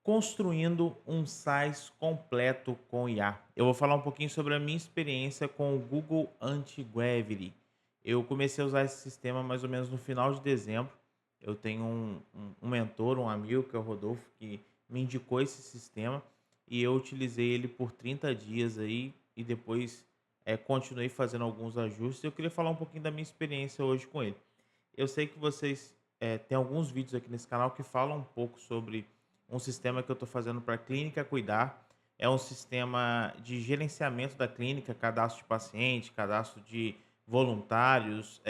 Construindo um SaaS completo com IA. Eu vou falar um pouquinho sobre a minha experiência com o Google Anti-Gravity. Eu comecei a usar esse sistema mais ou menos no final de dezembro. Eu tenho um mentor, um amigo, que é o Rodolfo, que me indicou esse sistema e eu utilizei ele por 30 dias aí e depois continuei fazendo alguns ajustes. Eu queria falar um pouquinho da minha experiência hoje com ele. Eu sei que vocês têm alguns vídeos aqui nesse canal que falam um pouco sobre um sistema que eu estou fazendo para a clínica cuidar. É um sistema de gerenciamento da clínica, cadastro de paciente, cadastro de voluntários,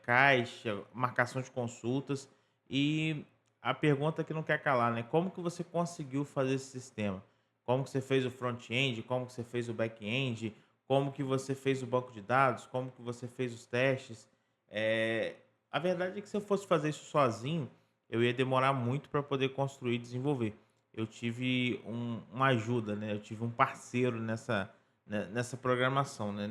caixa, marcação de consultas. E a pergunta que não quer calar, né? Como que você conseguiu fazer esse sistema? Como que você fez o front-end? Como que você fez o back-end? Como que você fez o banco de dados? Como que você fez os testes? Eh, a verdade é que se eu fosse fazer isso sozinho, eu ia demorar muito para poder construir e desenvolver. Eu tive uma ajuda, né, eu tive um parceiro nessa programação, né,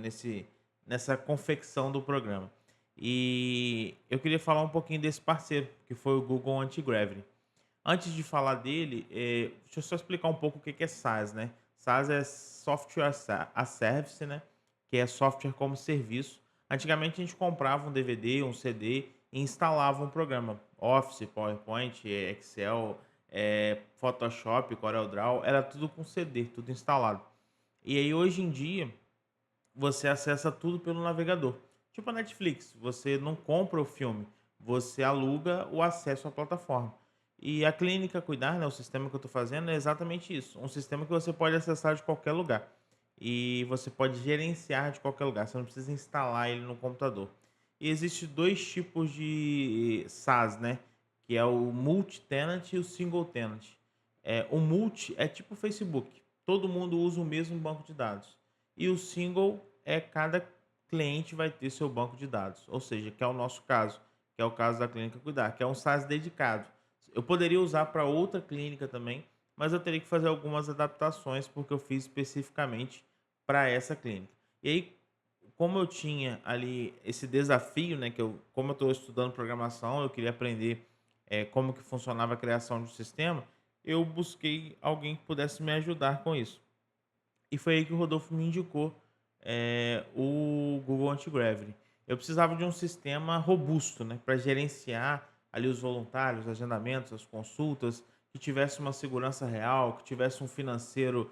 nessa confecção do programa. E eu queria falar um pouquinho desse parceiro, que foi o Google Anti-Gravity. Antes de falar dele, deixa eu só explicar um pouco o que que é SaaS, né. SaaS é Software as Service, né, que é software como serviço. Antigamente a gente comprava um DVD, um CD e instalava um programa, Office, PowerPoint, Excel, Photoshop, CorelDRAW, era tudo com CD, tudo instalado. E aí hoje em dia você acessa tudo pelo navegador. Tipo a Netflix, você não compra o filme, você aluga o acesso à plataforma. E a Clínica Cuidar, né, o sistema que eu estou fazendo, é exatamente isso. Um sistema que você pode acessar de qualquer lugar. E você pode gerenciar de qualquer lugar. Você não precisa instalar ele no computador. E existe dois tipos de SaaS, né? Que é o multi-tenant e o single tenant. O multi é tipo o Facebook. Todo mundo usa o mesmo banco de dados. E o single é cada cliente vai ter seu banco de dados, ou seja, que é o nosso caso, que é o caso da Clínica Cuidar, que é um SaaS dedicado. Eu poderia usar para outra clínica também, mas eu teria que fazer algumas adaptações porque eu fiz especificamente para essa clínica. E aí, como eu tinha ali esse desafio, né, como eu estou estudando programação, eu queria aprender como que funcionava a criação de um sistema, eu busquei alguém que pudesse me ajudar com isso. E foi aí que o Rodolfo me indicou, o Google Antigravity. Eu precisava de um sistema robusto, né, para gerenciar ali os voluntários, agendamentos, as consultas, que tivesse uma segurança real, que tivesse um financeiro,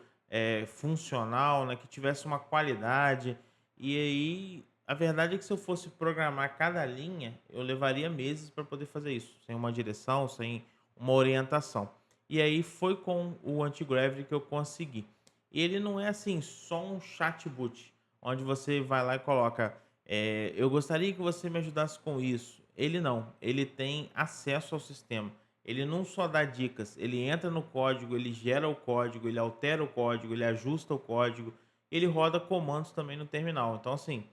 funcional, né, que tivesse uma qualidade. E aí, a verdade é que se eu fosse programar cada linha, eu levaria meses para poder fazer isso, sem uma direção, sem uma orientação. E aí foi com o Antigravity que eu consegui. E ele não é assim só um chatbot, onde você vai lá e coloca, eu gostaria que você me ajudasse com isso. Ele não, ele tem acesso ao sistema. Ele não só dá dicas, ele entra no código, ele gera o código, ele altera o código, ele ajusta o código, ele roda comandos também no terminal. Então, assim,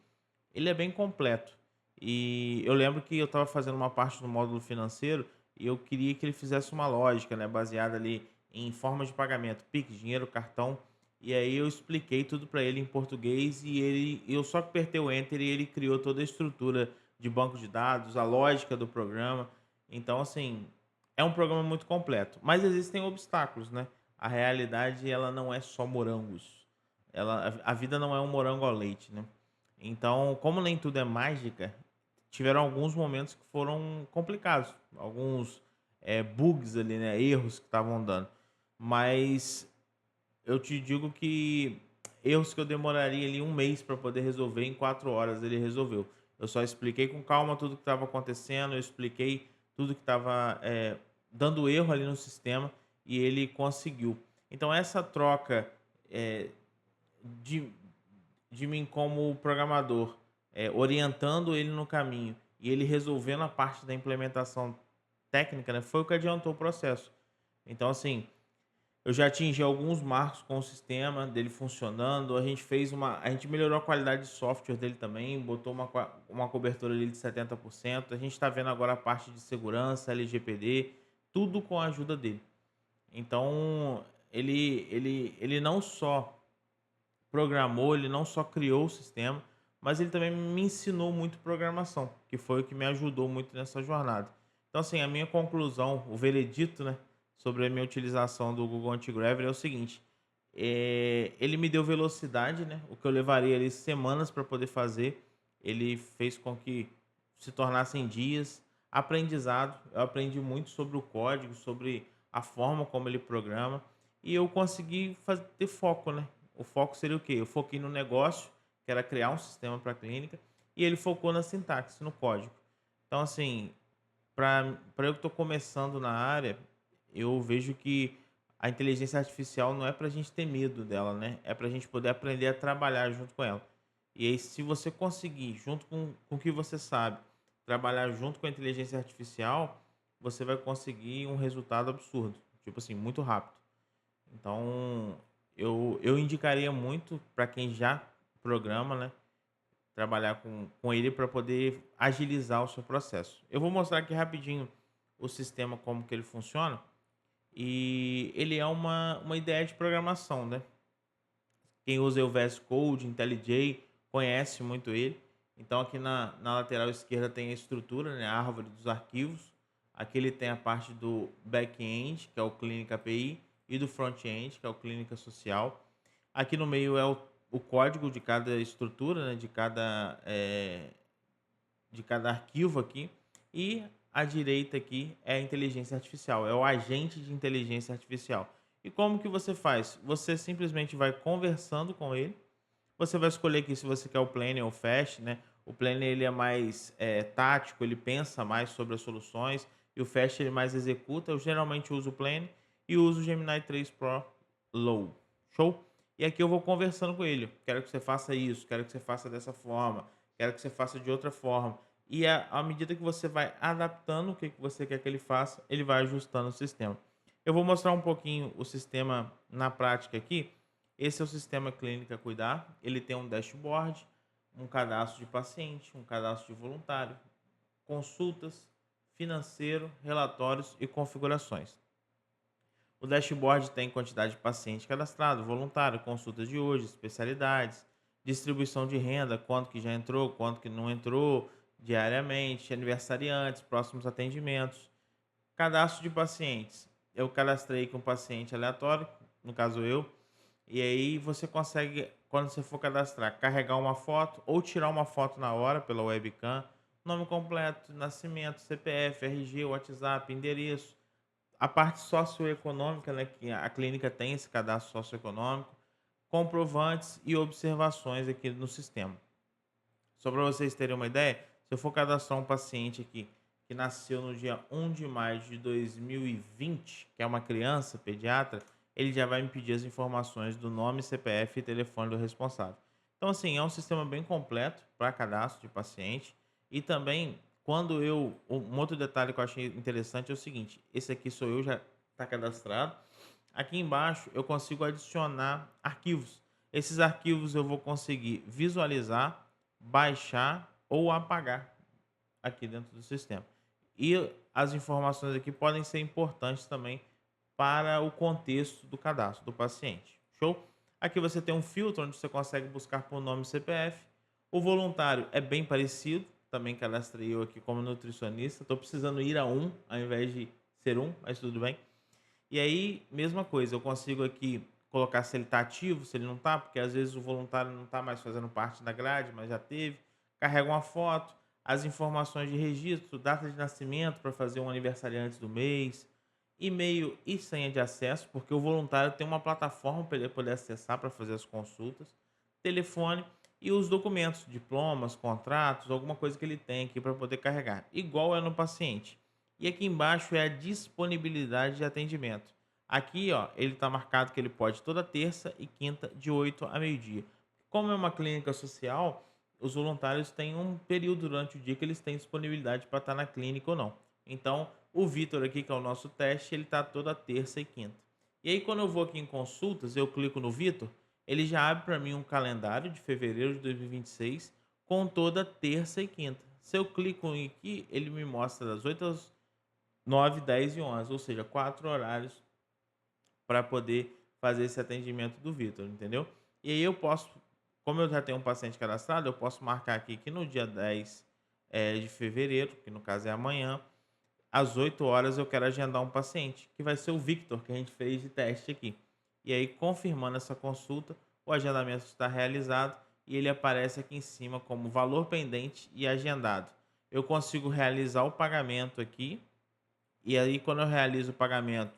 ele é bem completo. E eu lembro que eu estava fazendo uma parte do módulo financeiro e eu queria que ele fizesse uma lógica, né, baseada ali em formas de pagamento, Pix, dinheiro, cartão. E aí eu expliquei tudo para ele em português e eu só apertei o enter e ele criou toda a estrutura de banco de dados, a lógica do programa. Então, assim, é um programa muito completo, mas existem obstáculos, né? A realidade ela não é só morangos. A vida não é um morango ao leite, né? Então, como nem tudo é mágica, tiveram alguns momentos que foram complicados, alguns bugs ali, né? Erros que estavam dando. Mas eu te digo que erros que eu demoraria ali um mês para poder resolver, em 4 horas ele resolveu. Eu só expliquei com calma tudo que estava acontecendo, eu expliquei tudo que estava dando erro ali no sistema e ele conseguiu. Então essa troca eh, de de mim como programador, orientando ele no caminho e ele resolvendo a parte da implementação técnica, né, foi o que adiantou o processo. Então, assim, eu já atingi alguns marcos com o sistema dele funcionando. A gente melhorou a qualidade de software dele também, botou uma cobertura ali de 70%. A gente está vendo agora a parte de segurança, LGPD, tudo com a ajuda dele. Então, ele não só programou, ele não só criou o sistema, mas ele também me ensinou muito programação, que foi o que me ajudou muito nessa jornada. Então, assim, a minha conclusão, o veredito, né, sobre a minha utilização do Google Antigravity é o seguinte: ele me deu velocidade, né? O que eu levaria ali semanas para poder fazer, ele fez com que se tornasse em dias. Aprendizado, eu aprendi muito sobre o código, sobre a forma como ele programa, e eu consegui ter foco, né? O foco seria o quê? Eu foquei no negócio, que era criar um sistema para a clínica, e ele focou na sintaxe, no código. Então, assim, para eu que estou começando na área, eu vejo que a inteligência artificial não é para a gente ter medo dela, né? É para a gente poder aprender a trabalhar junto com ela. E aí, se você conseguir, junto com o que você sabe, trabalhar junto com a inteligência artificial, você vai conseguir um resultado absurdo. Tipo assim, muito rápido. Então, eu indicaria muito para quem já programa, né? Trabalhar com ele para poder agilizar o seu processo. Eu vou mostrar aqui rapidinho o sistema, como que ele funciona. E ele é uma ideia de programação, né? Quem usa o VS Code, IntelliJ, conhece muito ele. Então aqui na lateral esquerda tem a estrutura, né? A árvore dos arquivos. Aqui ele tem a parte do back-end, que é o Clínica API, e do front-end, que é o Clínica Social. Aqui no meio é o código de cada estrutura, né? De cada arquivo aqui. E à direita aqui é a inteligência artificial, é o agente de inteligência artificial. E como que você faz? Você simplesmente vai conversando com ele. Você vai escolher aqui se você quer o Planner ou o Fast, né? O Planner ele é mais tático, ele pensa mais sobre as soluções, e o Fast ele mais executa. Eu geralmente uso o Planner e uso o Gemini 3 Pro Low. Show? E aqui eu vou conversando com ele. Quero que você faça isso, quero que você faça dessa forma, quero que você faça de outra forma. E à medida que você vai adaptando o que você quer que ele faça, ele vai ajustando o sistema. Eu vou mostrar um pouquinho o sistema na prática aqui. Esse é o sistema Clínica Cuidar. Ele tem um dashboard, um cadastro de paciente, um cadastro de voluntário, consultas, financeiro, relatórios e configurações. O dashboard tem quantidade de paciente cadastrado, voluntário, consultas de hoje, especialidades, distribuição de renda, quanto que já entrou, quanto que não entrou, diariamente, aniversariantes, próximos atendimentos. Cadastro de pacientes. Eu cadastrei com um paciente aleatório, no caso eu, e aí você consegue, quando você for cadastrar, carregar uma foto ou tirar uma foto na hora pela webcam, nome completo, nascimento, CPF, RG, WhatsApp, endereço, a parte socioeconômica, né, que a clínica tem esse cadastro socioeconômico, comprovantes e observações aqui no sistema. Só para vocês terem uma ideia, se eu for cadastrar um paciente aqui que nasceu no dia 1 de maio de 2020, que é uma criança pediatra, ele já vai me pedir as informações do nome, CPF e telefone do responsável. Então, assim, é um sistema bem completo para cadastro de paciente. E também, um outro detalhe que eu achei interessante é o seguinte: esse aqui sou eu, já está cadastrado. Aqui embaixo eu consigo adicionar arquivos. Esses arquivos eu vou conseguir visualizar, baixar ou apagar aqui dentro do sistema. E as informações aqui podem ser importantes também para o contexto do cadastro do paciente. Show? Aqui você tem um filtro onde você consegue buscar por nome e CPF. O voluntário é bem parecido, também cadastrei eu aqui como nutricionista. Estou precisando ir a um ao invés de ser um, mas tudo bem. E aí, mesma coisa, eu consigo aqui colocar se ele está ativo, se ele não está, porque às vezes o voluntário não está mais fazendo parte da grade, mas já teve. Carrega uma foto, as informações de registro, data de nascimento para fazer um aniversário antes do mês, e-mail e senha de acesso, porque o voluntário tem uma plataforma para ele poder acessar para fazer as consultas, telefone e os documentos, diplomas, contratos, alguma coisa que ele tem aqui para poder carregar, igual é no paciente. E aqui embaixo é a disponibilidade de atendimento. Aqui, ó, ele está marcado que ele pode toda terça e quinta de 8 a meio-dia. Como é uma clínica social, os voluntários têm um período durante o dia que eles têm disponibilidade para estar na clínica ou não. Então, o Vitor aqui, que é o nosso teste, ele está toda terça e quinta. E aí, quando eu vou aqui em consultas, eu clico no Vitor, ele já abre para mim um calendário de fevereiro de 2026 com toda terça e quinta. Se eu clico aqui, ele me mostra das 8 às 9, 10 e 11, ou seja, 4 horários para poder fazer esse atendimento do Vitor, entendeu? E aí eu posso, como eu já tenho um paciente cadastrado, eu posso marcar aqui que no dia 10 de fevereiro, que no caso é amanhã, às 8 horas eu quero agendar um paciente, que vai ser o Victor, que a gente fez de teste aqui. E aí, confirmando essa consulta, o agendamento está realizado e ele aparece aqui em cima como valor pendente e agendado. Eu consigo realizar o pagamento aqui, e aí quando eu realizo o pagamento,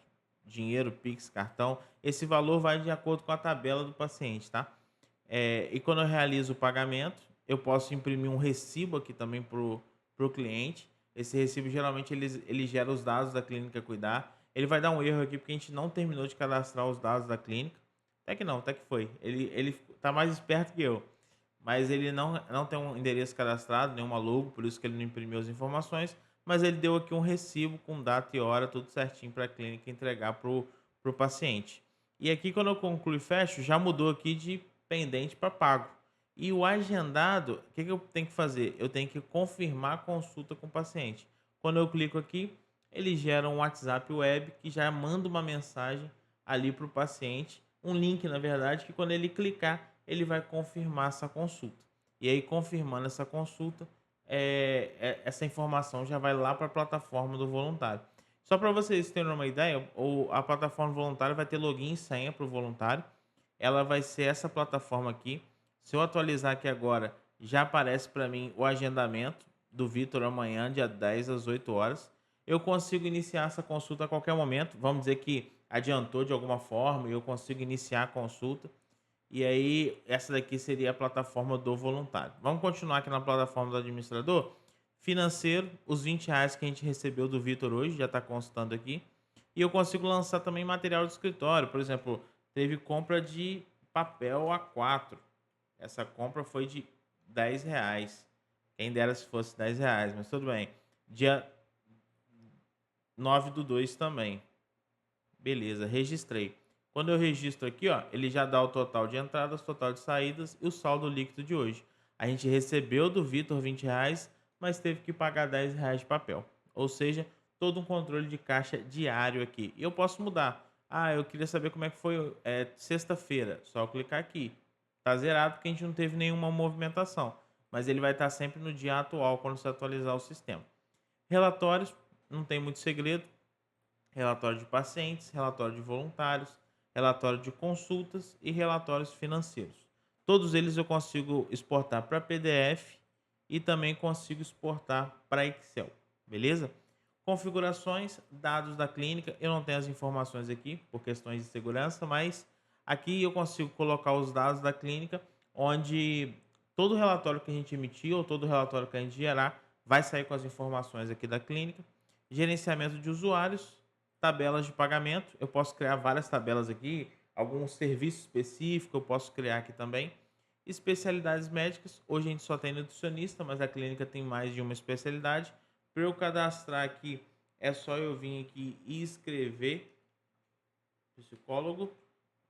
dinheiro, Pix, cartão, esse valor vai de acordo com a tabela do paciente, tá? E quando eu realizo o pagamento, eu posso imprimir um recibo aqui também para o cliente. Esse recibo geralmente ele gera os dados da clínica cuidar. Ele vai dar um erro aqui porque a gente não terminou de cadastrar os dados da clínica. Até que não, até que foi. Ele tá mais esperto que eu. Mas ele não tem um endereço cadastrado, nenhuma logo, por isso que ele não imprimiu as informações. Mas ele deu aqui um recibo com data e hora, tudo certinho para a clínica entregar para o paciente. E aqui, quando eu concluo e fecho, já mudou aqui de pendente para pago. E o agendado, o que eu tenho que fazer? Eu tenho que confirmar a consulta com o paciente. Quando eu clico aqui, ele gera um WhatsApp web que já manda uma mensagem ali para o paciente, um link, na verdade, que quando ele clicar, ele vai confirmar essa consulta. E aí, confirmando essa consulta, essa informação já vai lá para a plataforma do voluntário. Só para vocês terem uma ideia, a plataforma voluntária vai ter login e senha para o voluntário. Ela vai ser essa plataforma aqui. Se eu atualizar aqui agora, já aparece para mim o agendamento do Vitor amanhã, dia 10 às 8 horas. Eu consigo iniciar essa consulta a qualquer momento. Vamos dizer que adiantou de alguma forma e eu consigo iniciar a consulta. E aí, essa daqui seria a plataforma do voluntário. Vamos continuar aqui na plataforma do administrador. Financeiro, os R$ 20 que a gente recebeu do Vitor hoje, já está constando aqui. E eu consigo lançar também material de escritório. Por exemplo, teve compra de papel A4. Essa compra foi de R$ 10. Quem dera se fosse R$ 10, mas tudo bem. Dia 9/2 também. Beleza, registrei. Quando eu registro aqui, ó, ele já dá o total de entradas, total de saídas e o saldo líquido de hoje. A gente recebeu do Vitor R$ 20, mas teve que pagar R$ 10 de papel. Ou seja, todo um controle de caixa diário aqui. E eu posso mudar. Ah, eu queria saber como é que foi sexta-feira. Só clicar aqui. Tá zerado porque a gente não teve nenhuma movimentação. Mas ele vai estar sempre no dia atual quando você atualizar o sistema. Relatórios, não tem muito segredo. Relatório de pacientes, relatório de voluntários, relatório de consultas e relatórios financeiros. Todos eles eu consigo exportar para PDF e também consigo exportar para Excel, beleza? Configurações, dados da clínica, eu não tenho as informações aqui por questões de segurança, mas aqui eu consigo colocar os dados da clínica, onde todo relatório que a gente emitir ou todo relatório que a gente gerar vai sair com as informações aqui da clínica. Gerenciamento de usuários, tabelas de pagamento, eu posso criar várias tabelas aqui, algum serviço específico eu posso criar aqui também. Especialidades médicas, hoje a gente só tem nutricionista, mas a clínica tem mais de uma especialidade. Para eu cadastrar aqui, é só eu vir aqui e escrever psicólogo,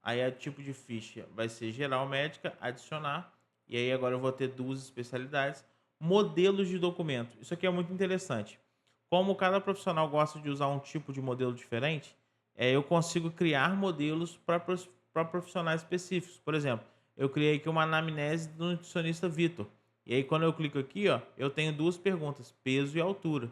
aí é tipo de ficha vai ser geral médica, adicionar, e aí agora eu vou ter duas especialidades. Modelos de documento, isso aqui é muito interessante. Como cada profissional gosta de usar um tipo de modelo diferente, eu consigo criar modelos para profissionais específicos. Por exemplo, eu criei aqui uma anamnese do nutricionista Vitor. E aí, quando eu clico aqui, ó, eu tenho duas perguntas: peso e altura.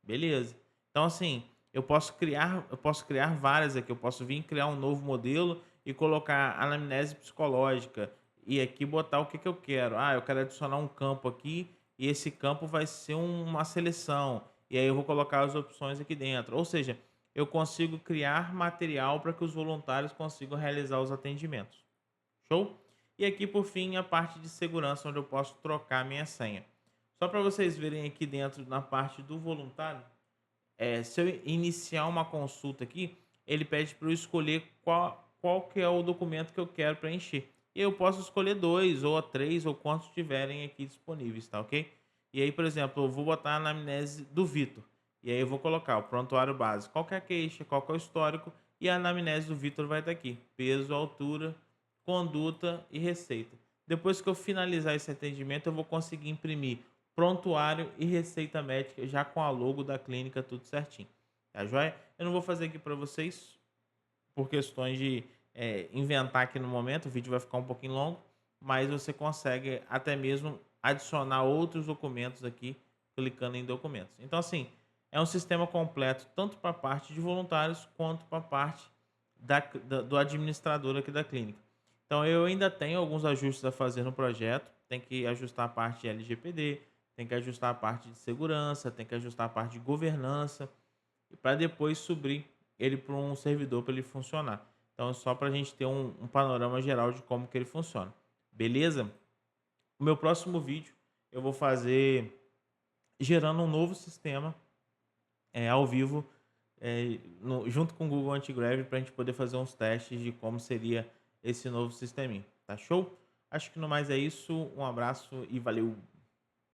Beleza. Então, assim, eu posso criar várias aqui. Eu posso vir criar um novo modelo e colocar anamnese psicológica. E aqui botar o que, que eu quero. Ah, eu quero adicionar um campo aqui e esse campo vai ser uma seleção. E aí eu vou colocar as opções aqui dentro. Ou seja, eu consigo criar material para que os voluntários consigam realizar os atendimentos. Show? E aqui, por fim, a parte de segurança, onde eu posso trocar minha senha. Só para vocês verem aqui dentro, na parte do voluntário, se eu iniciar uma consulta aqui, ele pede para eu escolher qual que é o documento que eu quero preencher. E eu posso escolher dois, ou três, ou quantos tiverem aqui disponíveis, tá ok? E aí, por exemplo, eu vou botar a anamnese do Vitor. E aí eu vou colocar o prontuário básico, qual que é a queixa, qual que é o histórico, e a anamnese do Vitor vai estar aqui. Peso, altura, conduta e receita. Depois que eu finalizar esse atendimento, eu vou conseguir imprimir prontuário e receita médica já com a logo da clínica, tudo certinho. Tá joia? Eu não vou fazer aqui para vocês por questões de inventar aqui no momento, o vídeo vai ficar um pouquinho longo, mas você consegue até mesmo adicionar outros documentos aqui clicando em documentos. Então, assim, É um sistema completo, tanto para a parte de voluntários quanto para a parte do administrador aqui da clínica. Então eu ainda tenho alguns ajustes a fazer no projeto, tem que ajustar a parte de LGPD, tem que ajustar a parte de segurança, tem que ajustar a parte de governança, para depois subir ele para um servidor para ele funcionar. Então é só para a gente ter um panorama geral de como que ele funciona. Beleza? O meu próximo vídeo eu vou fazer gerando um novo sistema ao vivo, junto com o Google Antigrave, para a gente poder fazer uns testes de como seria esse novo sisteminha. Tá show? Acho que no mais é isso. Um abraço e valeu!